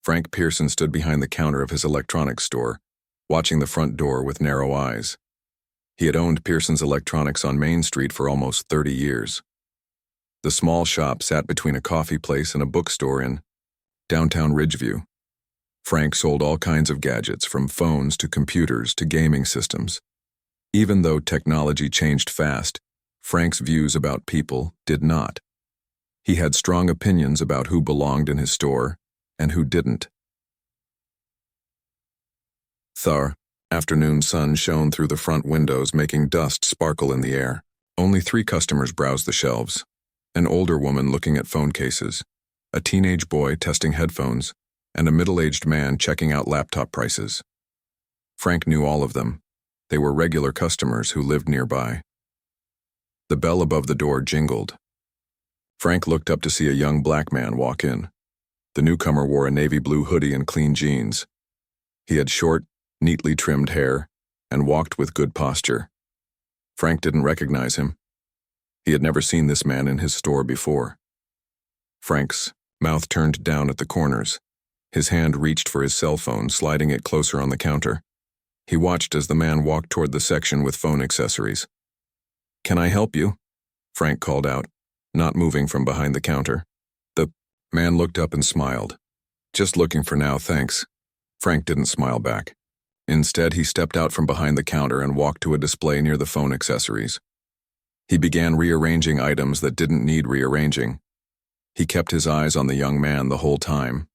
Frank Pearson stood behind the counter of his electronics store, watching the front door with narrow eyes. He had owned Pearson's Electronics on Main Street for almost 30 years. The small shop sat between a coffee place and a bookstore in downtown Ridgeview. Frank sold all kinds of gadgets, from phones to computers to gaming systems. Even though technology changed fast, Frank's views about people did not. He had strong opinions about who belonged in his store and who didn't. The afternoon sun shone through the front windows, making dust sparkle in the air. Only 3 customers browsed the shelves. An older woman looking at phone cases, a teenage boy testing headphones, and a middle-aged man checking out laptop prices. Frank knew all of them. They were regular customers who lived nearby. The bell above the door jingled. Frank looked up to see a young black man walk in. The newcomer wore a navy blue hoodie and clean jeans. He had short, neatly trimmed hair and walked with good posture. Frank didn't recognize him. He had never seen this man in his store before. Frank's mouth turned down at the corners. His hand reached for his cell phone, sliding it closer on the counter. He watched as the man walked toward the section with phone accessories. "Can I help you?" Frank called out, not moving from behind the counter. The man looked up and smiled. "Just looking for now, thanks." Frank didn't smile back. Instead, he stepped out from behind the counter and walked to a display near the phone accessories. He began rearranging items that didn't need rearranging. He kept his eyes on the young man the whole time.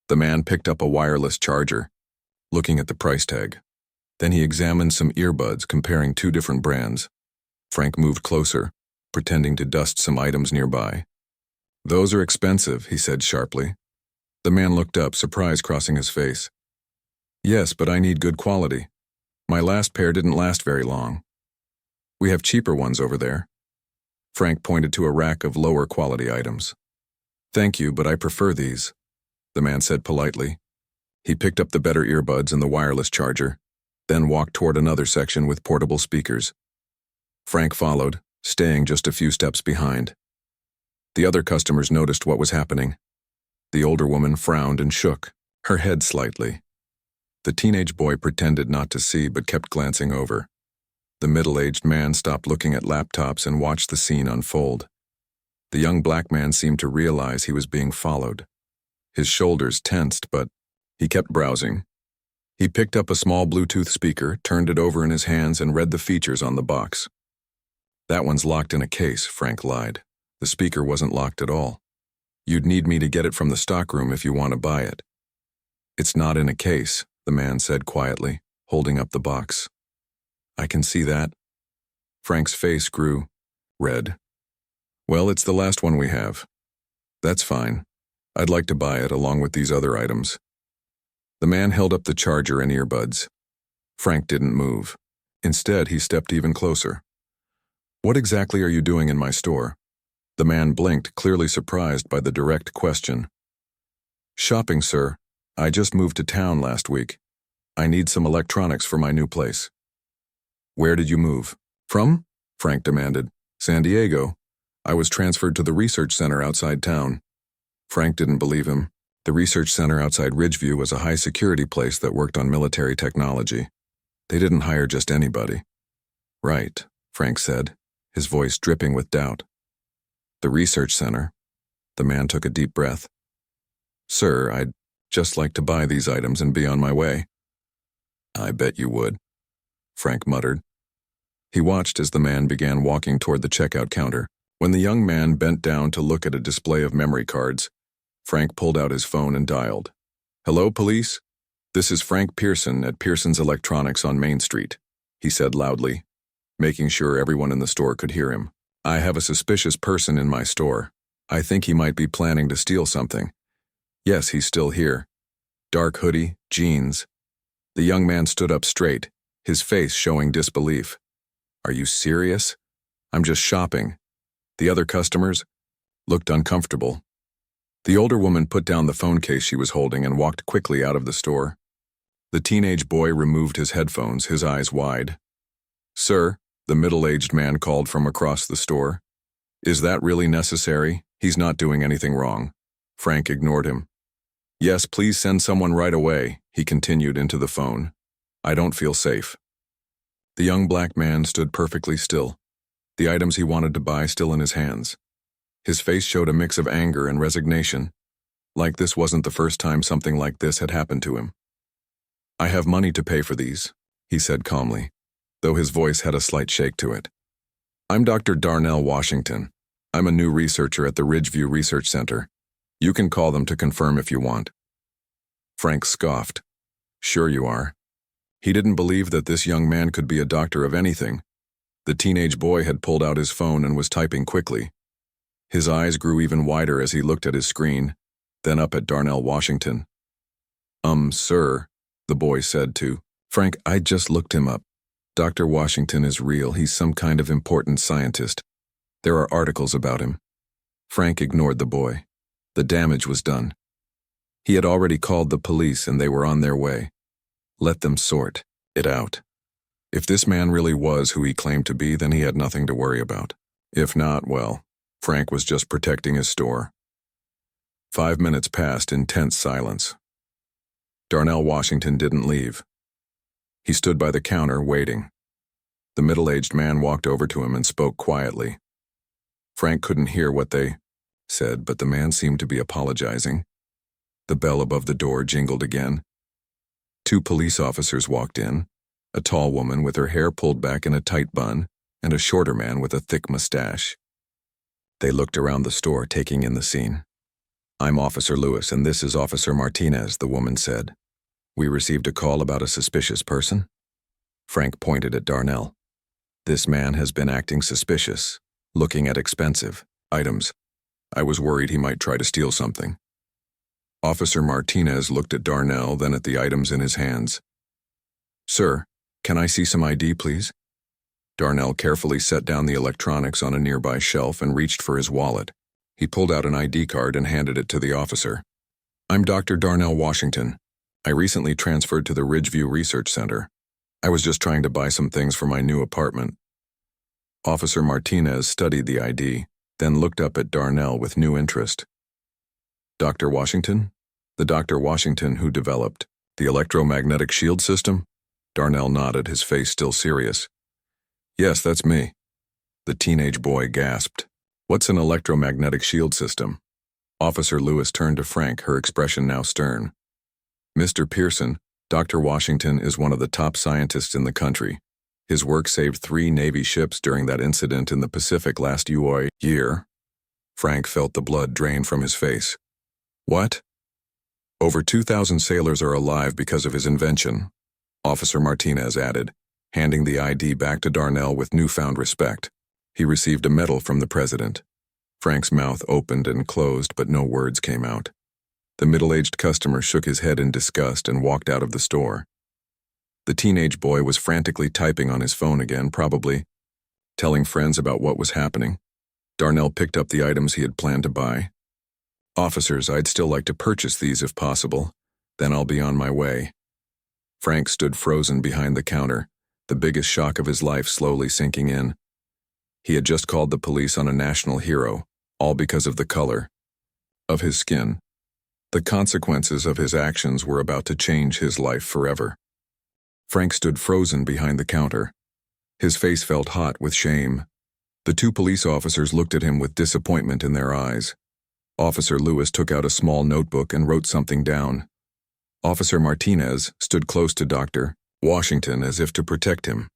The man picked up a wireless charger, looking at the price tag. Then he examined some earbuds, comparing 2 different brands. Frank moved closer, pretending to dust some items nearby. "Those are expensive," he said sharply. The man looked up, surprise crossing his face. "Yes, but I need good quality. My last pair didn't last very long. We have cheaper ones over there." Frank pointed to a rack of lower quality items. "Thank you, but I prefer these," the man said politely. He picked up the better earbuds and the wireless charger, then walked toward another section with portable speakers. Frank followed, staying just a few steps behind. The other customers noticed what was happening. The older woman frowned and shook, her head slightly. The teenage boy pretended not to see but kept glancing over. The middle-aged man stopped looking at laptops and watched the scene unfold. The young black man seemed to realize he was being followed. His shoulders tensed, but he kept browsing. He picked up a small Bluetooth speaker, turned it over in his hands, and read the features on the box. "That one's locked in a case," Frank lied. "The speaker wasn't locked at all. You'd need me to get it from the stockroom if you want to buy it." "It's not in a case," the man said quietly, holding up the box. "I can see that." Frank's face grew red. "Well, it's the last one we have." "That's fine. I'd like to buy it along with these other items." The man held up the charger and earbuds. Frank didn't move. Instead, he stepped even closer. "What exactly are you doing in my store?" The man blinked, clearly surprised by the direct question. "Shopping, sir. I just moved to town last week. I need some electronics for my new place." "Where did you move from?" Frank demanded. "San Diego. I was transferred to the research center outside town." Frank didn't believe him. The research center outside Ridgeview was a high-security place that worked on military technology. They didn't hire just anybody. "Right," Frank said, his voice dripping with doubt. "The research center." The man took a deep breath. "Sir, I'd just like to buy these items and be on my way." "I bet you would," Frank muttered. He watched as the man began walking toward the checkout counter. When the young man bent down to look at a display of memory cards, Frank pulled out his phone and dialed. "Hello, police? This is Frank Pearson at Pearson's Electronics on Main Street," he said loudly, making sure everyone in the store could hear him. "I have a suspicious person in my store. I think he might be planning to steal something. Yes, he's still here. Dark hoodie, jeans." The young man stood up straight, his face showing disbelief. "Are you serious? I'm just shopping." The other customers looked uncomfortable. The older woman put down the phone case she was holding and walked quickly out of the store. The teenage boy removed his headphones, his eyes wide. "Sir," the middle-aged man called from across the store. "Is that really necessary? He's not doing anything wrong." Frank ignored him. Yes, please send someone right away, he continued into the phone. I don't feel safe. The young black man stood perfectly still, the items he wanted to buy still in his hands. His face showed a mix of anger and resignation, like this wasn't the first time something like this had happened to him. I have money to pay for these, he said calmly, though his voice had a slight shake to it. I'm Dr. Darnell Washington. I'm a new researcher at the Ridgeview Research Center. You can call them to confirm if you want. Frank scoffed. Sure you are. He didn't believe that this young man could be a doctor of anything. The teenage boy had pulled out his phone and was typing quickly. His eyes grew even wider as he looked at his screen, then up at Darnell Washington. Sir, the boy said to Frank, I just looked him up. Dr. Washington is real. He's some kind of important scientist. There are articles about him. Frank ignored the boy. The damage was done. He had already called the police and they were on their way. Let them sort it out. If this man really was who he claimed to be, then he had nothing to worry about. If not, well, Frank was just protecting his store. 5 minutes passed in tense silence. Darnell Washington didn't leave. He stood by the counter, waiting. The middle-aged man walked over to him and spoke quietly. Frank couldn't hear what they said, but the man seemed to be apologizing. The bell above the door jingled again. 2 police officers walked in, a tall woman with her hair pulled back in a tight bun, and a shorter man with a thick mustache. They looked around the store, taking in the scene. I'm Officer Lewis, and this is Officer Martinez, the woman said. We received a call about a suspicious person. Frank pointed at Darnell. This man has been acting suspicious, looking at expensive items. I was worried he might try to steal something. Officer Martinez looked at Darnell, then at the items in his hands. Sir, can I see some ID, please? Darnell carefully set down the electronics on a nearby shelf and reached for his wallet. He pulled out an ID card and handed it to the officer. I'm Dr. Darnell Washington. I recently transferred to the Ridgeview Research Center. I was just trying to buy some things for my new apartment. Officer Martinez studied the ID, then looked up at Darnell with new interest. Dr. Washington? The Dr. Washington who developed the electromagnetic shield system? Darnell nodded, his face still serious. Yes, that's me. The teenage boy gasped. What's an electromagnetic shield system? Officer Lewis turned to Frank, her expression now stern. Mr. Pearson, Dr. Washington is one of the top scientists in the country. His work saved 3 Navy ships during that incident in the Pacific last year. Frank felt the blood drain from his face. What? Over 2,000 sailors are alive because of his invention, Officer Martinez added, handing the ID back to Darnell with newfound respect. He received a medal from the president. Frank's mouth opened and closed, but no words came out. The middle-aged customer shook his head in disgust and walked out of the store. The teenage boy was frantically typing on his phone again, probably telling friends about what was happening. Darnell picked up the items he had planned to buy. Officers, I'd still like to purchase these if possible. Then I'll be on my way. Frank stood frozen behind the counter, the biggest shock of his life slowly sinking in. He had just called the police on a national hero, all because of the color of his skin. The consequences of his actions were about to change his life forever. Frank stood frozen behind the counter. His face felt hot with shame. The 2 police officers looked at him with disappointment in their eyes. Officer Lewis took out a small notebook and wrote something down. Officer Martinez stood close to Dr. Washington as if to protect him.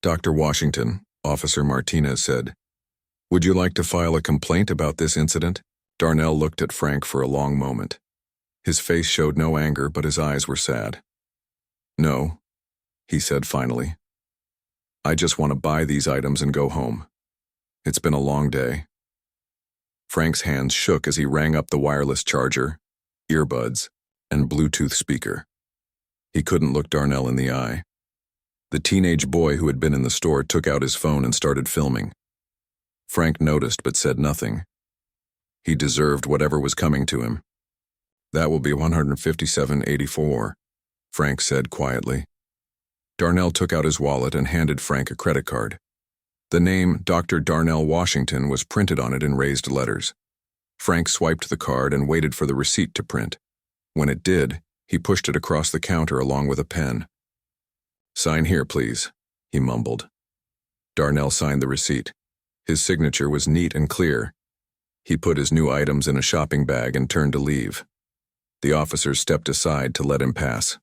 Dr. Washington, Officer Martinez said, would you like to file a complaint about this incident? Darnell looked at Frank for a long moment. His face showed no anger, but his eyes were sad. No, he said finally. I just want to buy these items and go home. It's been a long day. Frank's hands shook as he rang up the wireless charger, earbuds, and Bluetooth speaker. He couldn't look Darnell in the eye. The teenage boy who had been in the store took out his phone and started filming. Frank noticed but said nothing. He deserved whatever was coming to him. That will be $157.84, Frank said quietly. Darnell took out his wallet and handed Frank a credit card. The name Dr. Darnell Washington was printed on it in raised letters. Frank swiped the card and waited for the receipt to print. When it did, he pushed it across the counter along with a pen. "Sign here, please," he mumbled. Darnell signed the receipt. His signature was neat and clear. He put his new items in a shopping bag and turned to leave. The officer stepped aside to let him pass.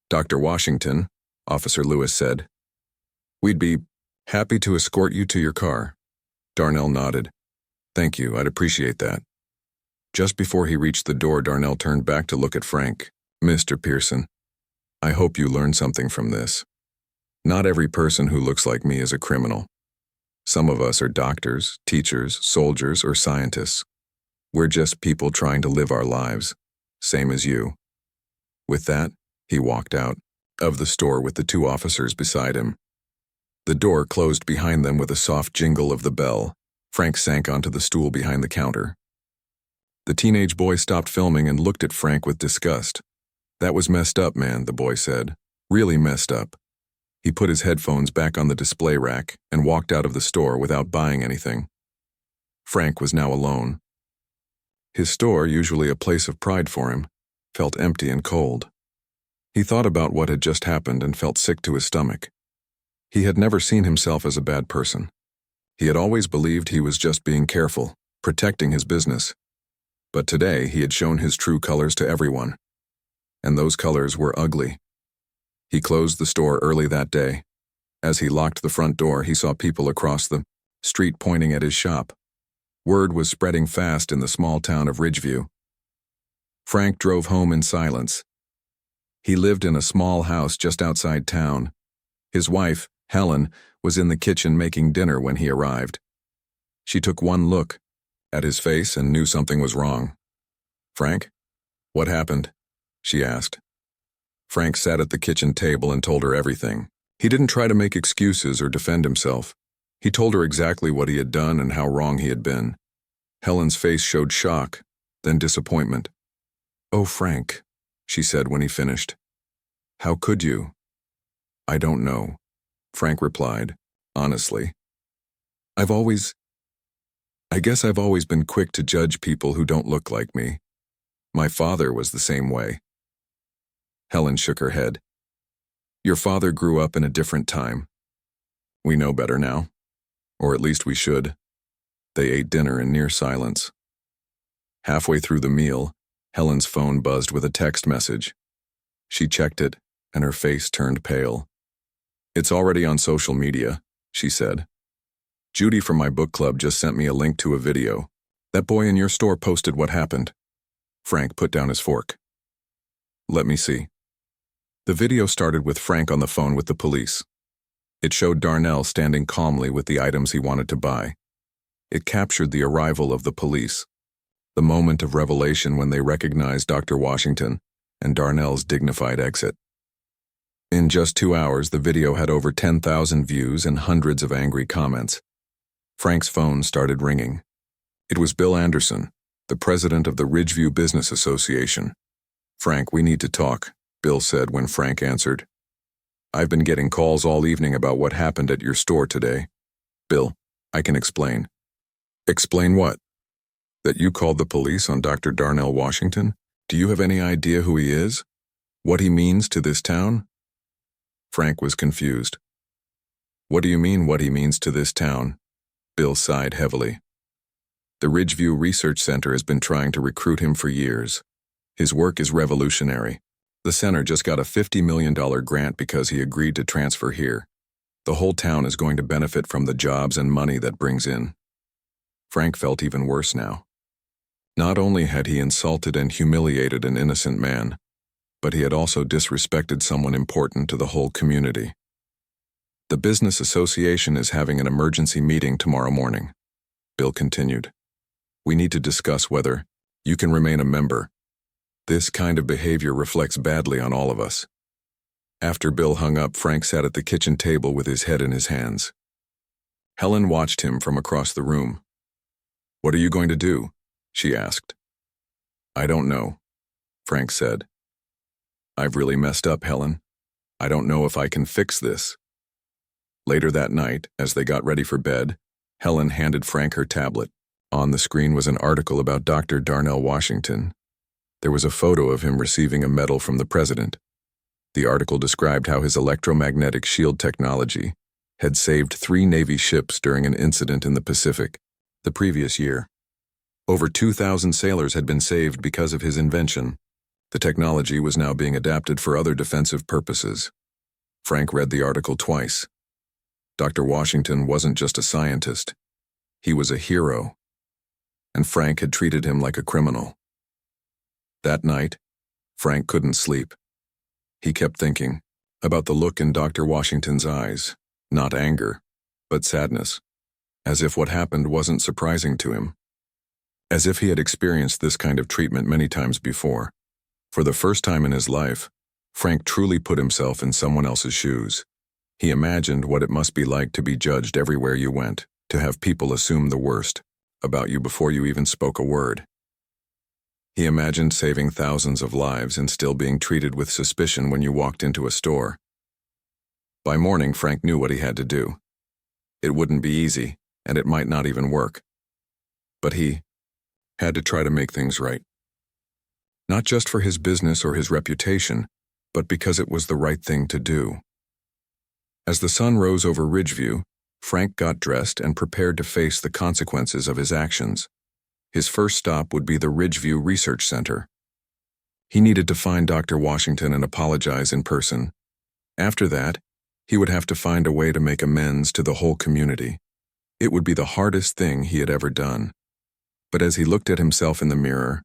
"Dr. Washington," Officer Lewis said, "we'd be happy to escort you to your car." Darnell nodded. "Thank you, I'd appreciate that." Just before he reached the door, Darnell turned back to look at Frank. "Mr. Pearson, I hope you learned something from this. Not every person who looks like me is a criminal. Some of us are doctors, teachers, soldiers, or scientists. We're just people trying to live our lives, same as you." With that, he walked out of the store with the two officers beside him. The door closed behind them with a soft jingle of the bell. Frank sank onto the stool behind the counter. The teenage boy stopped filming and looked at Frank with disgust. "That was messed up, man," the boy said. "Really messed up." He put his headphones back on the display rack and walked out of the store without buying anything. Frank was now alone. His store, usually a place of pride for him, felt empty and cold. He thought about what had just happened and felt sick to his stomach. He had never seen himself as a bad person. He had always believed he was just being careful, protecting his business. But today he had shown his true colors to everyone. And those colors were ugly. He closed the store early that day. As he locked the front door, he saw people across the street pointing at his shop. Word was spreading fast in the small town of Ridgeview. Frank drove home in silence. He lived in a small house just outside town. His wife, Helen, was in the kitchen making dinner when he arrived. She took one look at his face and knew something was wrong. "Frank, what happened?" she asked. Frank sat at the kitchen table and told her everything. He didn't try to make excuses or defend himself. He told her exactly what he had done and how wrong he had been. Helen's face showed shock, then disappointment. "Oh, Frank," she said when he finished. "How could you?" "I don't know," Frank replied, honestly. I guess I've always been quick to judge people who don't look like me. My father was the same way." Helen shook her head. "Your father grew up in a different time. We know better now. Or at least we should." They ate dinner in near silence. Halfway through the meal, Helen's phone buzzed with a text message. She checked it, and her face turned pale. "It's already on social media," she said. "Judy from my book club just sent me a link to a video. That boy in your store posted what happened." Frank put down his fork. "Let me see." The video started with Frank on the phone with the police. It showed Darnell standing calmly with the items he wanted to buy. It captured the arrival of the police, the moment of revelation when they recognized Dr. Washington and Darnell's dignified exit. In just 2 hours, the video had over 10,000 views and hundreds of angry comments. Frank's phone started ringing. It was Bill Anderson, the president of the Ridgeview Business Association. "Frank, we need to talk," Bill said when Frank answered. "I've been getting calls all evening about what happened at your store today." "Bill, I can explain." "Explain what?" "That you called the police on Dr. Darnell Washington? Do you have any idea who he is? What he means to this town?" Frank was confused. "What do you mean, what he means to this town?" Bill sighed heavily. "The Ridgeview Research Center has been trying to recruit him for years. His work is revolutionary. The center just got a $50 million grant because he agreed to transfer here. The whole town is going to benefit from the jobs and money that brings in." Frank felt even worse now. Not only had he insulted and humiliated an innocent man, but he had also disrespected someone important to the whole community. "The Business Association is having an emergency meeting tomorrow morning," Bill continued. "We need to discuss whether you can remain a member. This kind of behavior reflects badly on all of us." After Bill hung up, Frank sat at the kitchen table with his head in his hands. Helen watched him from across the room. "What are you going to do?" she asked. "I don't know," Frank said. "I've really messed up, Helen. I don't know if I can fix this." Later that night, as they got ready for bed, Helen handed Frank her tablet. On the screen was an article about Dr. Darnell Washington. There was a photo of him receiving a medal from the president. The article described how his electromagnetic shield technology had saved 3 Navy ships during an incident in the Pacific the previous year. Over 2,000 sailors had been saved because of his invention. The technology was now being adapted for other defensive purposes. Frank read the article twice. Dr. Washington wasn't just a scientist. He was a hero. And Frank had treated him like a criminal. That night, Frank couldn't sleep. He kept thinking about the look in Dr. Washington's eyes, not anger, but sadness, as if what happened wasn't surprising to him. As if he had experienced this kind of treatment many times before. For the first time in his life, Frank truly put himself in someone else's shoes. He imagined what it must be like to be judged everywhere you went, to have people assume the worst about you before you even spoke a word. He imagined saving thousands of lives and still being treated with suspicion when you walked into a store. By morning, Frank knew what he had to do. It wouldn't be easy, and it might not even work. But he had to try to make things right. Not just for his business or his reputation, but because it was the right thing to do. As the sun rose over Ridgeview, Frank got dressed and prepared to face the consequences of his actions. His first stop would be the Ridgeview Research Center. He needed to find Dr. Washington and apologize in person. After that, he would have to find a way to make amends to the whole community. It would be the hardest thing he had ever done. But as he looked at himself in the mirror,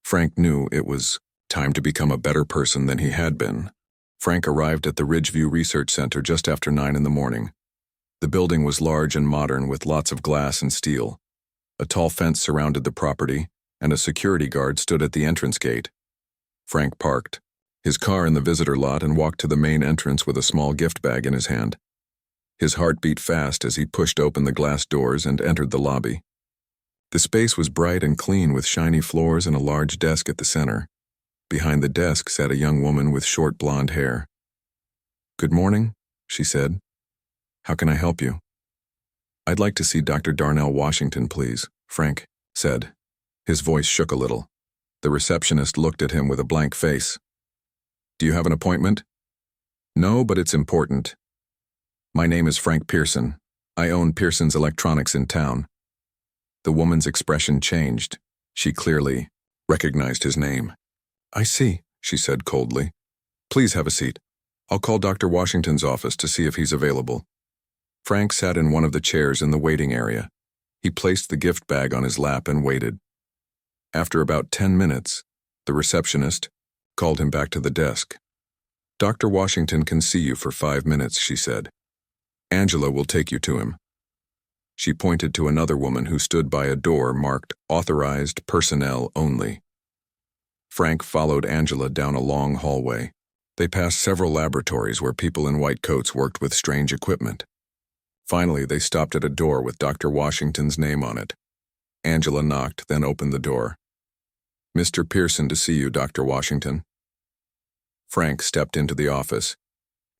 Frank knew it was time to become a better person than he had been. Frank arrived at the Ridgeview Research Center just after 9 in the morning. The building was large and modern with lots of glass and steel. A tall fence surrounded the property, and a security guard stood at the entrance gate. Frank parked his car in the visitor lot and walked to the main entrance with a small gift bag in his hand. His heart beat fast as he pushed open the glass doors and entered the lobby. The space was bright and clean with shiny floors and a large desk at the center. Behind the desk sat a young woman with short blonde hair. "Good morning," she said. "How can I help you?" "I'd like to see Dr. Darnell Washington, please," Frank said. His voice shook a little. The receptionist looked at him with a blank face. "Do you have an appointment?" "No, but it's important. My name is Frank Pearson. I own Pearson's Electronics in town." The woman's expression changed. She clearly recognized his name. "I see," she said coldly. "Please have a seat. I'll call Dr. Washington's office to see if he's available." Frank sat in one of the chairs in the waiting area. He placed the gift bag on his lap and waited. After about 10 minutes, the receptionist called him back to the desk. "Dr. Washington can see you for 5 minutes," she said. "Angela will take you to him." She pointed to another woman who stood by a door marked "Authorized Personnel Only." Frank followed Angela down a long hallway. They passed several laboratories where people in white coats worked with strange equipment. Finally, they stopped at a door with Dr. Washington's name on it. Angela knocked, then opened the door. "Mr. Pearson to see you, Dr. Washington." Frank stepped into the office.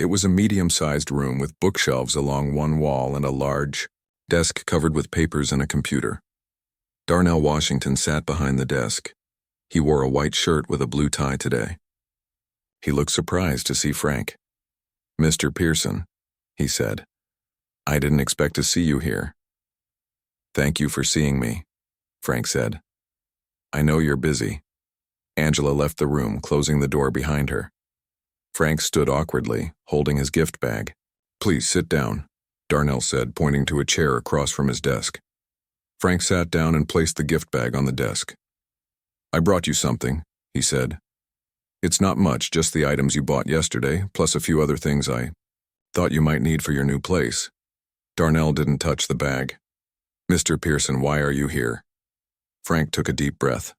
It was a medium-sized room with bookshelves along one wall and a large desk covered with papers and a computer. Darnell Washington sat behind the desk. He wore a white shirt with a blue tie today. He looked surprised to see Frank. "Mr. Pearson," he said, "I didn't expect to see you here." "Thank you for seeing me," Frank said. "I know you're busy." Angela left the room, closing the door behind her. Frank stood awkwardly, holding his gift bag. "Please sit down," Darnell said, pointing to a chair across from his desk. Frank sat down and placed the gift bag on the desk. "I brought you something," he said. "It's not much, just the items you bought yesterday, plus a few other things I thought you might need for your new place." Darnell didn't touch the bag. "Mr. Pearson, why are you here?" Frank took a deep breath.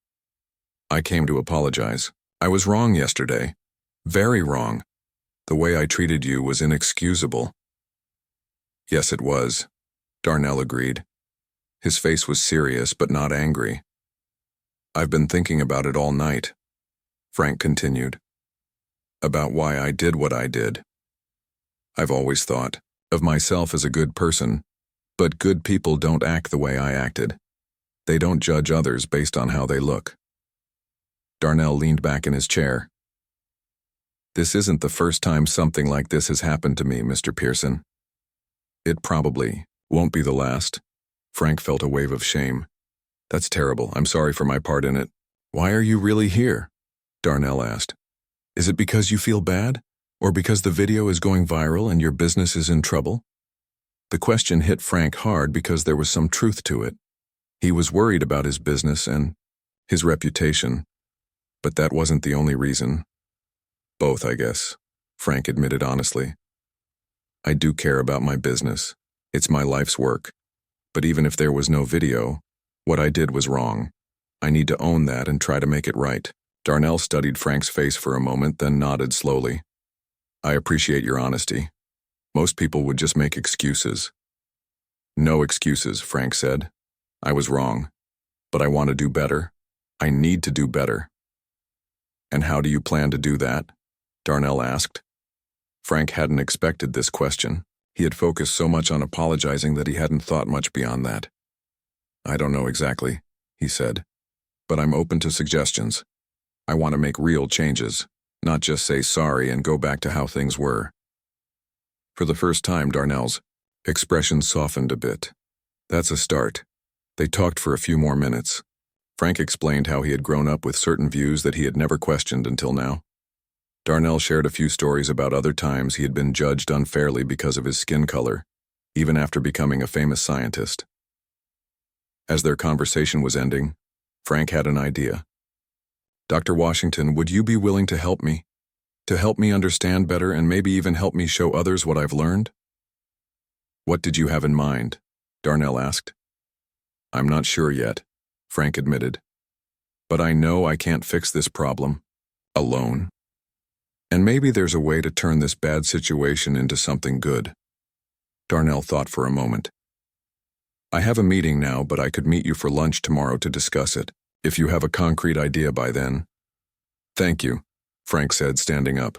"I came to apologize. I was wrong yesterday. Very wrong. The way I treated you was inexcusable." "Yes, it was," Darnell agreed. His face was serious but not angry. "I've been thinking about it all night," Frank continued. "About why I did what I did. I've always thought of myself as a good person, but good people don't act the way I acted. They don't judge others based on how they look. Darnell leaned back in his chair. This isn't the first time something like this has happened to me, Mr. Pearson. It probably won't be the last. Frank felt a wave of shame. That's terrible. I'm sorry for my part in it. Why are you really here? Darnell asked. Is it because you feel bad? Or because the video is going viral and your business is in trouble? The question hit Frank hard because there was some truth to it. He was worried about his business and his reputation, but that wasn't the only reason. Both, I guess, Frank admitted honestly. I do care about my business. It's my life's work. But even if there was no video, what I did was wrong. I need to own that and try to make it right. Darnell studied Frank's face for a moment, then nodded slowly. I appreciate your honesty. Most people would just make excuses. No excuses, Frank said. I was wrong. But I want to do better. I need to do better. And how do you plan to do that? Darnell asked. Frank hadn't expected this question. He had focused so much on apologizing that he hadn't thought much beyond that. I don't know exactly, he said. But I'm open to suggestions. I want to make real changes, not just say sorry and go back to how things were. For the first time, Darnell's expression softened a bit. That's a start. They talked for a few more minutes. Frank explained how he had grown up with certain views that he had never questioned until now. Darnell shared a few stories about other times he had been judged unfairly because of his skin color, even after becoming a famous scientist. As their conversation was ending, Frank had an idea. Dr. Washington, would you be willing to help me? To help me understand better and maybe even help me show others what I've learned? What did you have in mind? Darnell asked. I'm not sure yet, Frank admitted. But I know I can't fix this problem alone. And maybe there's a way to turn this bad situation into something good. Darnell thought for a moment. I have a meeting now, but I could meet you for lunch tomorrow to discuss it, if you have a concrete idea by then. Thank you, Frank said, standing up.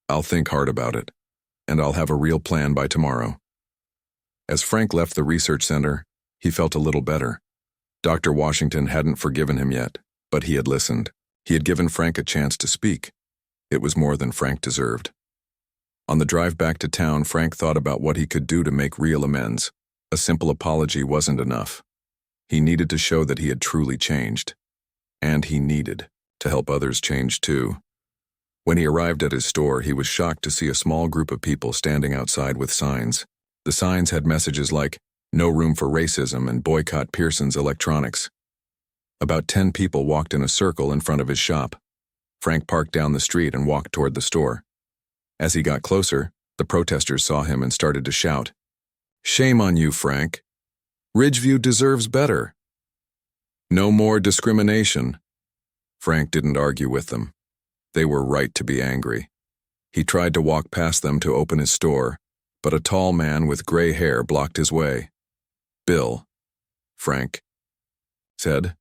I'll think hard about it, and I'll have a real plan by tomorrow. As Frank left the research center, he felt a little better. Dr. Washington hadn't forgiven him yet, but he had listened. He had given Frank a chance to speak. It was more than Frank deserved. On the drive back to town, Frank thought about what he could do to make real amends. A simple apology wasn't enough. He needed to show that he had truly changed. And he needed to help others change too. When he arrived at his store, he was shocked to see a small group of people standing outside with signs. The signs had messages like, "No room for racism" and "Boycott Pearson's electronics." About 10 people walked in a circle in front of his shop. Frank parked down the street and walked toward the store. As he got closer, the protesters saw him and started to shout, "Shame on you, Frank. Ridgeview deserves better. No more discrimination." Frank didn't argue with them. They were right to be angry. He tried to walk past them to open his store, but a tall man with gray hair blocked his way. "Bill," Frank said,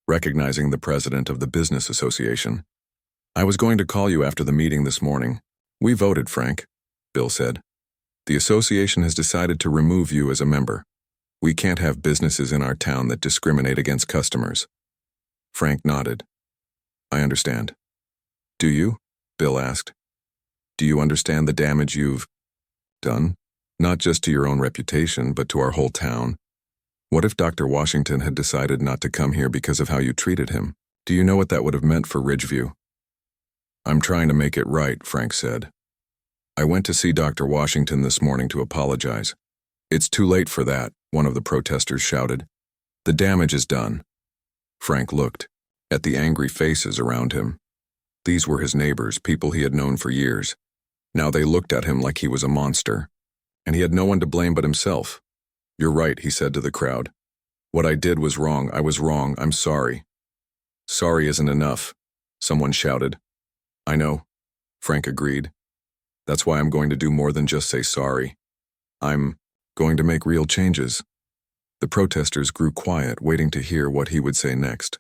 recognizing the president of the business association. "I was going to call you after the meeting this morning. We voted, Frank," Bill said. "The association has decided to remove you as a member. We can't have businesses in our town that discriminate against customers." Frank nodded. "I understand." "Do you?" Bill asked. "Do you understand the damage you've done? Not just to your own reputation, but to our whole town. What if Dr. Washington had decided not to come here because of how you treated him? Do you know what that would have meant for Ridgeview?" "I'm trying to make it right," Frank said. "I went to see Dr. Washington this morning to apologize." "It's too late for that," one of the protesters shouted. "The damage is done." Frank looked at the angry faces around him. These were his neighbors, people he had known for years. Now they looked at him like he was a monster, and he had no one to blame but himself. "You're right," he said to the crowd. "What I did was wrong. I was wrong. I'm sorry." "Sorry isn't enough," someone shouted. "I know," Frank agreed. "That's why I'm going to do more than just say sorry. I'm going to make real changes." The protesters grew quiet, waiting to hear what he would say next.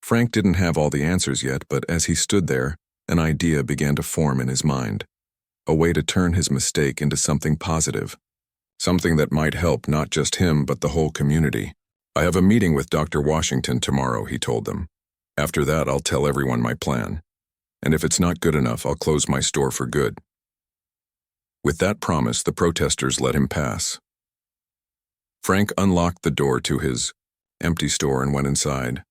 Frank didn't have all the answers yet, but as he stood there, an idea began to form in his mind. A way to turn his mistake into something positive. Something that might help not just him, but the whole community. "I have a meeting with Dr. Washington tomorrow," he told them. After that, I'll tell everyone my plan. And if it's not good enough, I'll close my store for good. With that promise, the protesters let him pass. Frank unlocked the door to his empty store and went inside.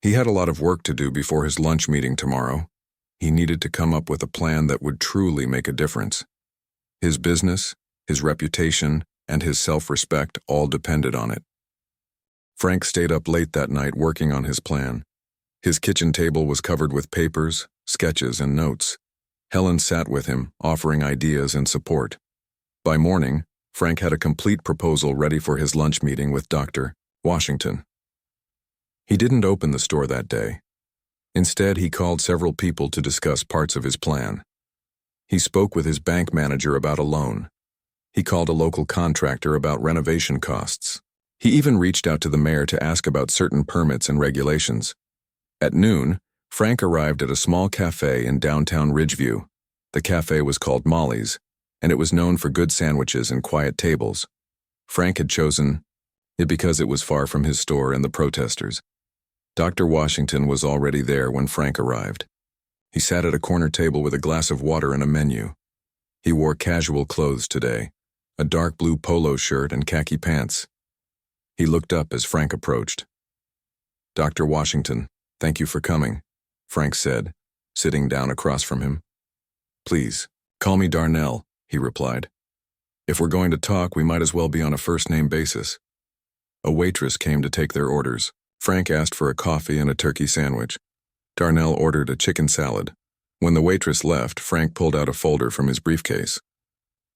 He had a lot of work to do before his lunch meeting tomorrow. He needed to come up with a plan that would truly make a difference. His business, his reputation, and his self-respect all depended on it. Frank stayed up late that night working on his plan. His kitchen table was covered with papers, sketches, and notes. Helen sat with him, offering ideas and support. By morning, Frank had a complete proposal ready for his lunch meeting with Dr. Washington. He didn't open the store that day. Instead, he called several people to discuss parts of his plan. He spoke with his bank manager about a loan. He called a local contractor about renovation costs. He even reached out to the mayor to ask about certain permits and regulations. At noon, Frank arrived at a small cafe in downtown Ridgeview. The cafe was called Molly's, and it was known for good sandwiches and quiet tables. Frank had chosen it because it was far from his store and the protesters. Dr. Washington was already there when Frank arrived. He sat at a corner table with a glass of water and a menu. He wore casual clothes today, a dark blue polo shirt and khaki pants. He looked up as Frank approached. "Dr. Washington, thank you for coming," Frank said, sitting down across from him. "Please, call me Darnell," he replied. "If we're going to talk, we might as well be on a first-name basis." A waitress came to take their orders. Frank asked for a coffee and a turkey sandwich. Darnell ordered a chicken salad. When the waitress left, Frank pulled out a folder from his briefcase.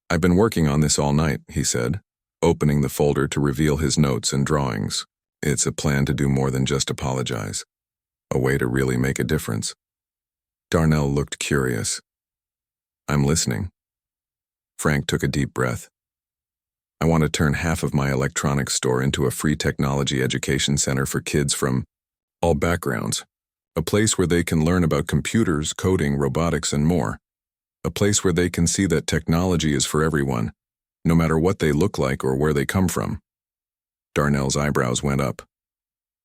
"I've been working on this all night," he said, opening the folder to reveal his notes and drawings. "It's a plan to do more than just apologize. A way to really make a difference." Darnell looked curious. "I'm listening." Frank took a deep breath. "I want to turn half of my electronics store into a free technology education center for kids from all backgrounds. A place where they can learn about computers, coding, robotics, and more. A place where they can see that technology is for everyone, no matter what they look like or where they come from." Darnell's eyebrows went up.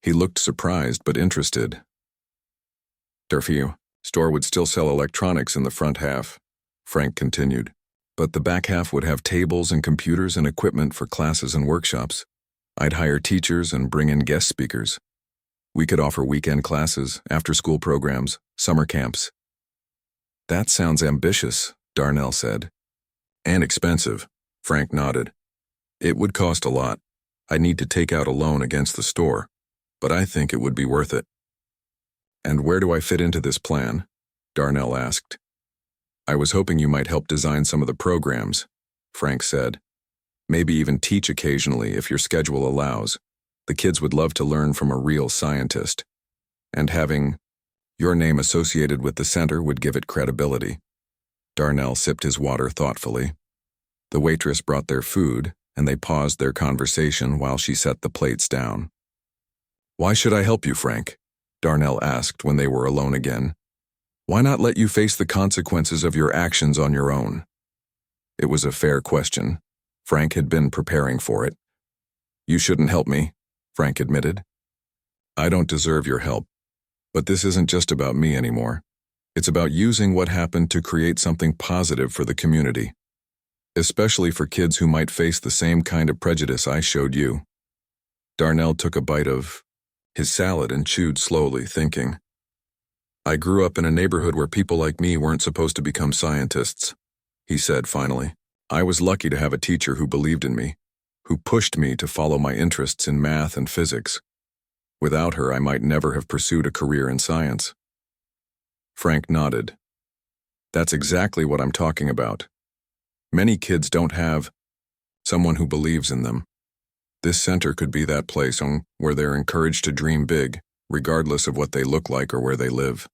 He looked surprised but interested. "Durfee store would still sell electronics in the front half," Frank continued, "but the back half would have tables and computers and equipment for classes and workshops. I'd hire teachers and bring in guest speakers. We could offer weekend classes, after-school programs, summer camps." "That sounds ambitious," Darnell said. "And expensive," Frank nodded. "It would cost a lot. I'd need to take out a loan against the store, but I think it would be worth it." "And where do I fit into this plan?" Darnell asked. "I was hoping you might help design some of the programs," Frank said. "Maybe even teach occasionally if your schedule allows. The kids would love to learn from a real scientist. And having your name associated with the center would give it credibility." Darnell sipped his water thoughtfully. The waitress brought their food, and they paused their conversation while she set the plates down. "Why should I help you, Frank?" Darnell asked when they were alone again. "Why not let you face the consequences of your actions on your own?" It was a fair question. Frank had been preparing for it. "You shouldn't help me," Frank admitted. "I don't deserve your help. But this isn't just about me anymore. It's about using what happened to create something positive for the community. Especially for kids who might face the same kind of prejudice I showed you." Darnell took a bite of his salad and chewed slowly, thinking. "I grew up in a neighborhood where people like me weren't supposed to become scientists," he said finally. "I was lucky to have a teacher who believed in me, who pushed me to follow my interests in math and physics. Without her, I might never have pursued a career in science." Frank nodded. "That's exactly what I'm talking about. Many kids don't have someone who believes in them. This center could be that place where they're encouraged to dream big, regardless of what they look like or where they live."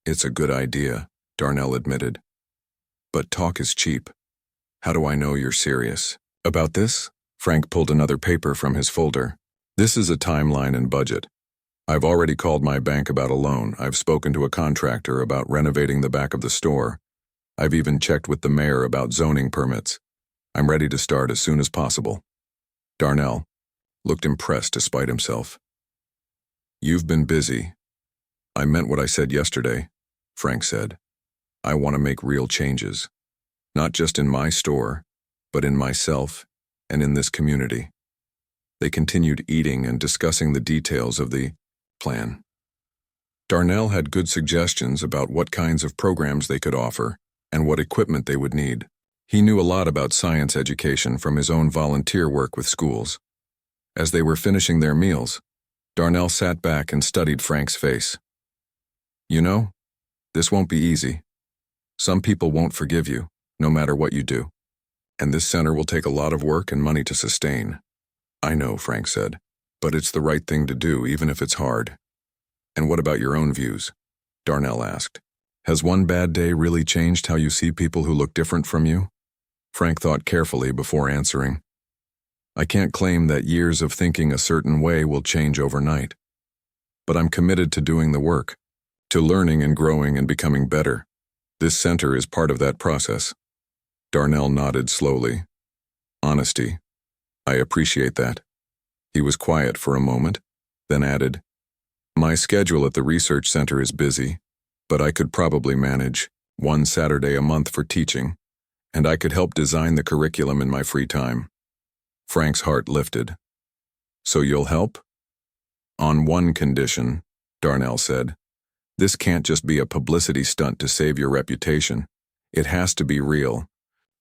"It's a good idea," Darnell admitted. "But talk is cheap. How do I know you're serious about this?" Frank pulled another paper from his folder. "This is a timeline and budget. I've already called my bank about a loan. I've spoken to a contractor about renovating the back of the store. I've even checked with the mayor about zoning permits. I'm ready to start as soon as possible." Darnell looked impressed despite himself. You've been busy. I meant what I said yesterday, Frank said. I want to make real changes. Not just in my store, but in myself and in this community. They continued eating and discussing the details of the plan. Darnell had good suggestions about what kinds of programs they could offer and what equipment they would need. He knew a lot about science education from his own volunteer work with schools. As they were finishing their meals, Darnell sat back and studied Frank's face. You know, this won't be easy. Some people won't forgive you, no matter what you do. And this center will take a lot of work and money to sustain. I know, Frank said, but it's the right thing to do, even if it's hard. And what about your own views? Darnell asked. Has one bad day really changed how you see people who look different from you? Frank thought carefully before answering. I can't claim that years of thinking a certain way will change overnight. But I'm committed to doing the work, to learning and growing and becoming better. This center is part of that process. Darnell nodded slowly. Honesty. I appreciate that. He was quiet for a moment, then added, My schedule at the research center is busy, but I could probably manage one Saturday a month for teaching, and I could help design the curriculum in my free time. Frank's heart lifted. So you'll help? On one condition, Darnell said. This can't just be a publicity stunt to save your reputation. It has to be real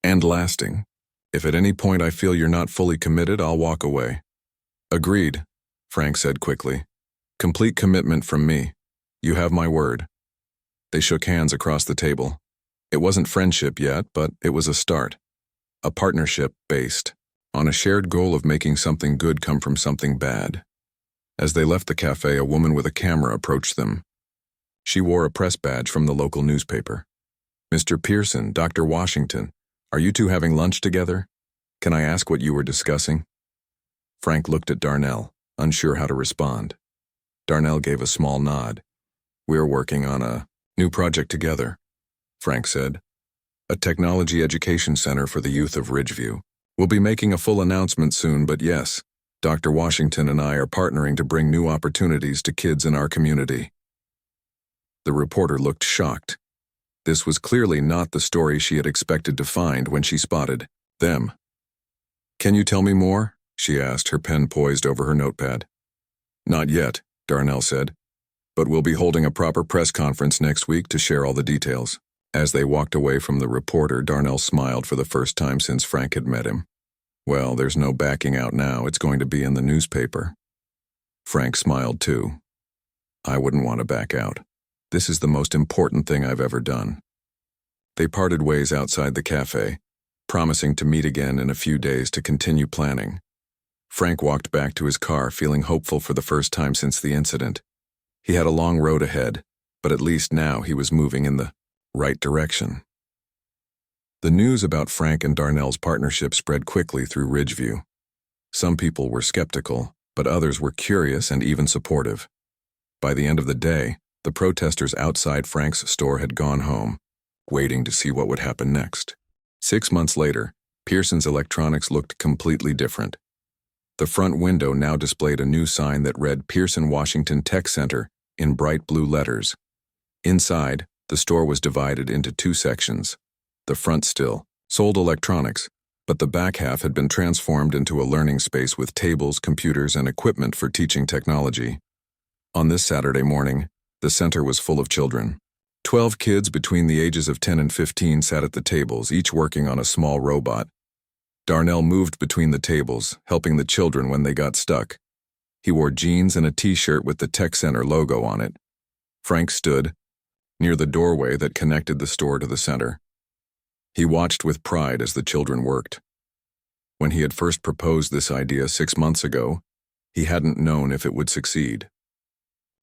and lasting. If at any point I feel you're not fully committed, I'll walk away. Agreed, Frank said quickly. Complete commitment from me. You have my word. They shook hands across the table. It wasn't friendship yet, but it was a start. A partnership based on a shared goal of making something good come from something bad. As they left the cafe, a woman with a camera approached them. She wore a press badge from the local newspaper. Mr. Pearson, Dr. Washington, are you two having lunch together? Can I ask what you were discussing? Frank looked at Darnell, unsure how to respond. Darnell gave a small nod. We're working on a new project together, Frank said. A technology education center for the youth of Ridgeview. We'll be making a full announcement soon, but yes, Dr. Washington and I are partnering to bring new opportunities to kids in our community. The reporter looked shocked. This was clearly not the story she had expected to find when she spotted them. Can you tell me more? She asked, her pen poised over her notepad. Not yet, Darnell said, but we'll be holding a proper press conference next week to share all the details. As they walked away from the reporter, Darnell smiled for the first time since Frank had met him. Well, there's no backing out now. It's going to be in the newspaper. Frank smiled too. I wouldn't want to back out. This is the most important thing I've ever done. They parted ways outside the cafe, promising to meet again in a few days to continue planning. Frank walked back to his car feeling hopeful for the first time since the incident. He had a long road ahead, but at least now he was moving in the right direction. The news about Frank and Darnell's partnership spread quickly through Ridgeview. Some people were skeptical, but others were curious and even supportive. By the end of the day, the protesters outside Frank's store had gone home, waiting to see what would happen next. 6 months later, Pearson's electronics looked completely different. The front window now displayed a new sign that read Pearson Washington Tech Center in bright blue letters. Inside, the store was divided into 2 sections. The front still sold electronics, but the back half had been transformed into a learning space with tables, computers, and equipment for teaching technology. On this Saturday morning, the center was full of children. 12 kids between the ages of 10 and 15 sat at the tables, each working on a small robot. Darnell moved between the tables, helping the children when they got stuck. He wore jeans and a t-shirt with the Tech Center logo on it. Frank stood near the doorway that connected the store to the center. He watched with pride as the children worked. When he had first proposed this idea 6 months ago, he hadn't known if it would succeed.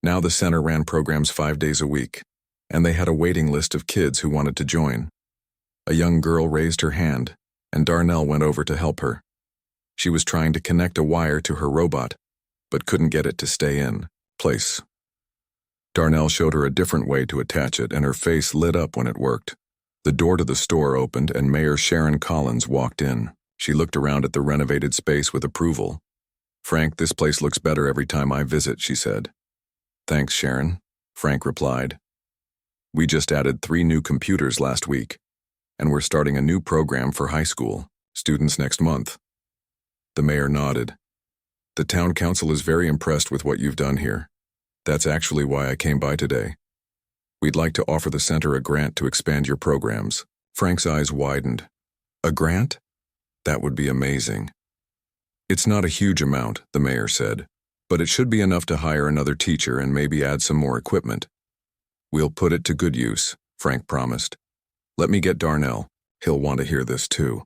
Now the center ran programs 5 days a week, and they had a waiting list of kids who wanted to join. A young girl raised her hand, and Darnell went over to help her. She was trying to connect a wire to her robot, but couldn't get it to stay in place. Darnell showed her a different way to attach it, and her face lit up when it worked. The door to the store opened, and Mayor Sharon Collins walked in. She looked around at the renovated space with approval. "Frank, this place looks better every time I visit," she said. Thanks, Sharon, Frank replied. We just added 3 new computers last week, and we're starting a new program for high school students next month. The mayor nodded. The town council is very impressed with what you've done here. That's actually why I came by today. We'd like to offer the center a grant to expand your programs. Frank's eyes widened. A grant? That would be amazing. It's not a huge amount, the mayor said, but it should be enough to hire another teacher and maybe add some more equipment. We'll put it to good use, Frank promised. Let me get Darnell. He'll want to hear this too.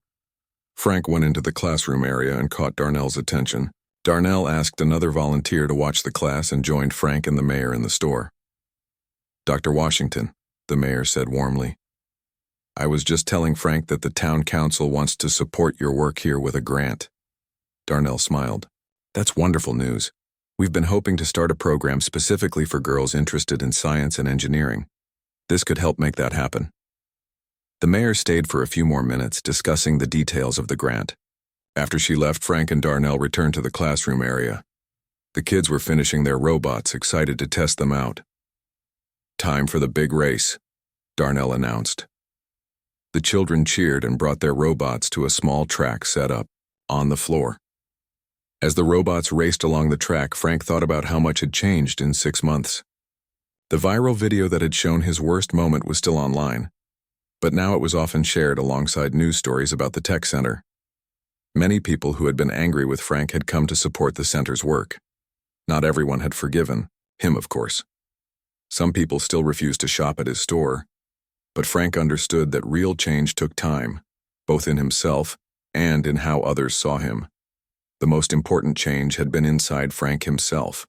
Frank went into the classroom area and caught Darnell's attention. Darnell asked another volunteer to watch the class and joined Frank and the mayor in the store. Dr. Washington, the mayor said warmly. I was just telling Frank that the town council wants to support your work here with a grant. Darnell smiled. That's wonderful news. We've been hoping to start a program specifically for girls interested in science and engineering. This could help make that happen. The mayor stayed for a few more minutes discussing the details of the grant. After she left, Frank and Darnell returned to the classroom area. The kids were finishing their robots, excited to test them out. Time for the big race, Darnell announced. The children cheered and brought their robots to a small track set up on the floor. As the robots raced along the track, Frank thought about how much had changed in 6 months. The viral video that had shown his worst moment was still online, but now it was often shared alongside news stories about the tech center. Many people who had been angry with Frank had come to support the center's work. Not everyone had forgiven him, of course. Some people still refused to shop at his store, but Frank understood that real change took time, both in himself and in how others saw him. The most important change had been inside Frank himself.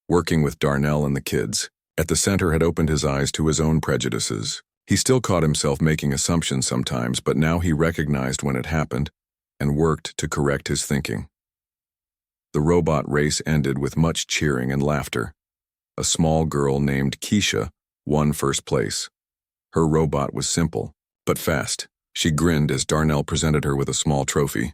Working with Darnell and the kids at the center had opened his eyes to his own prejudices. He still caught himself making assumptions sometimes, but now he recognized when it happened and worked to correct his thinking. The robot race ended with much cheering and laughter. A small girl named Keisha won first place. Her robot was simple, but fast. She grinned as Darnell presented her with a small trophy.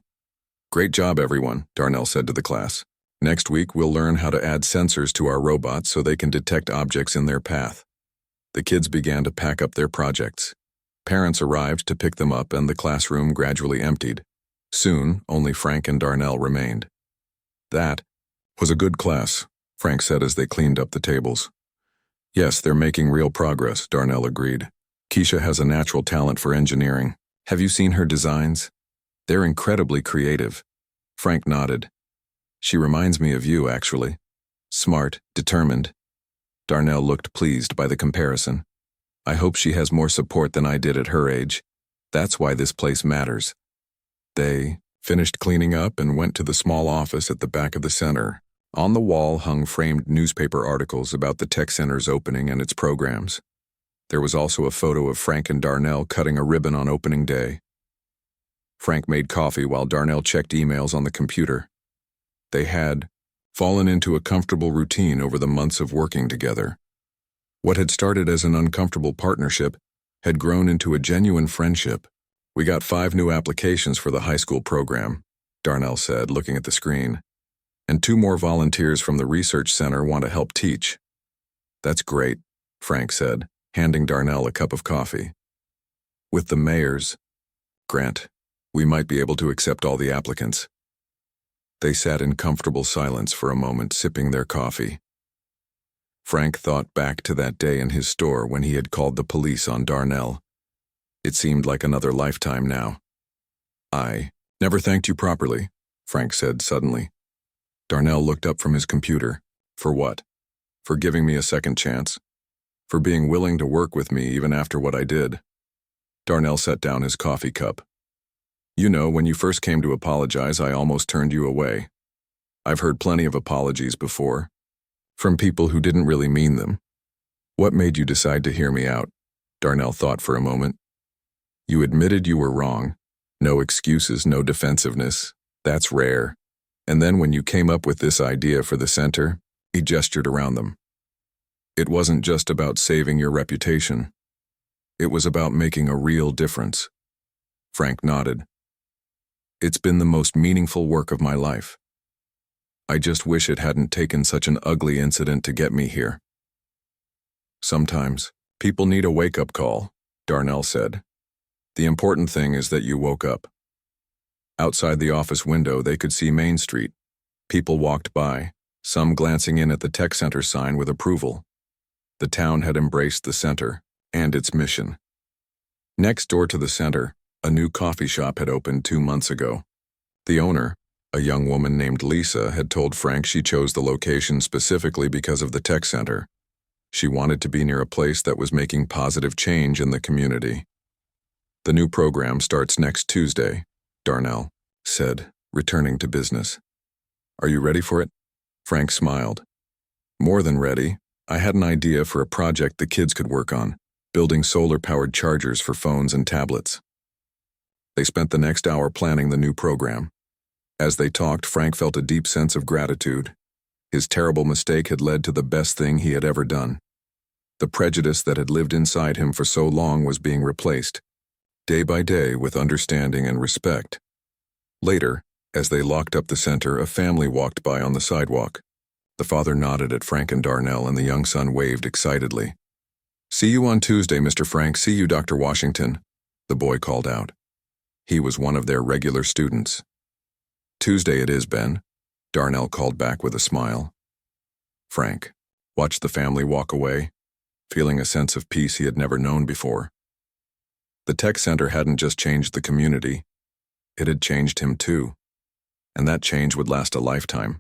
Great job, everyone, Darnell said to the class. Next week, we'll learn how to add sensors to our robots so they can detect objects in their path. The kids began to pack up their projects. Parents arrived to pick them up and the classroom gradually emptied. Soon, only Frank and Darnell remained. That was a good class, Frank said as they cleaned up the tables. Yes, they're making real progress, Darnell agreed. Keisha has a natural talent for engineering. Have you seen her designs? They're incredibly creative. Frank nodded. She reminds me of you, actually. Smart, determined. Darnell looked pleased by the comparison. I hope she has more support than I did at her age. That's why this place matters. They finished cleaning up and went to the small office at the back of the center. On the wall hung framed newspaper articles about the tech center's opening and its programs. There was also a photo of Frank and Darnell cutting a ribbon on opening day. Frank made coffee while Darnell checked emails on the computer. They had fallen into a comfortable routine over the months of working together. What had started as an uncomfortable partnership had grown into a genuine friendship. We got 5 new applications for the high school program, Darnell said, looking at the screen. And 2 more volunteers from the research center want to help teach. That's great, Frank said, handing Darnell a cup of coffee. With the mayor's grant, we might be able to accept all the applicants. They sat in comfortable silence for a moment, sipping their coffee. Frank thought back to that day in his store when he had called the police on Darnell. It seemed like another lifetime now. I never thanked you properly, Frank said suddenly. Darnell looked up from his computer. For what? For giving me a second chance? For being willing to work with me even after what I did? Darnell set down his coffee cup. You know, when you first came to apologize, I almost turned you away. I've heard plenty of apologies before, from people who didn't really mean them. What made you decide to hear me out? Darnell thought for a moment. You admitted you were wrong. No excuses, no defensiveness. That's rare. And then when you came up with this idea for the center, he gestured around them. It wasn't just about saving your reputation. It was about making a real difference. Frank nodded. It's been the most meaningful work of my life. I just wish it hadn't taken such an ugly incident to get me here. Sometimes, people need a wake-up call, Darnell said. The important thing is that you woke up. Outside the office window, they could see Main Street. People walked by, some glancing in at the tech center sign with approval. The town had embraced the center and its mission. Next door to the center, a new coffee shop had opened 2 months ago. The owner, a young woman named Lisa, had told Frank she chose the location specifically because of the tech center. She wanted to be near a place that was making positive change in the community. The new program starts next Tuesday, Darnell said, returning to business. Are you ready for it? Frank smiled. More than ready. I had an idea for a project the kids could work on, building solar-powered chargers for phones and tablets. They spent the next hour planning the new program. As they talked, Frank felt a deep sense of gratitude. His terrible mistake had led to the best thing he had ever done. The prejudice that had lived inside him for so long was being replaced, day by day, with understanding and respect. Later, as they locked up the center, a family walked by on the sidewalk. The father nodded at Frank and Darnell, and the young son waved excitedly. See you on Tuesday, Mr. Frank. See you, Dr. Washington, the boy called out. He was one of their regular students. Tuesday it is, Ben, Darnell called back with a smile. Frank watched the family walk away, feeling a sense of peace he had never known before. The tech center hadn't just changed the community, it had changed him too, and that change would last a lifetime.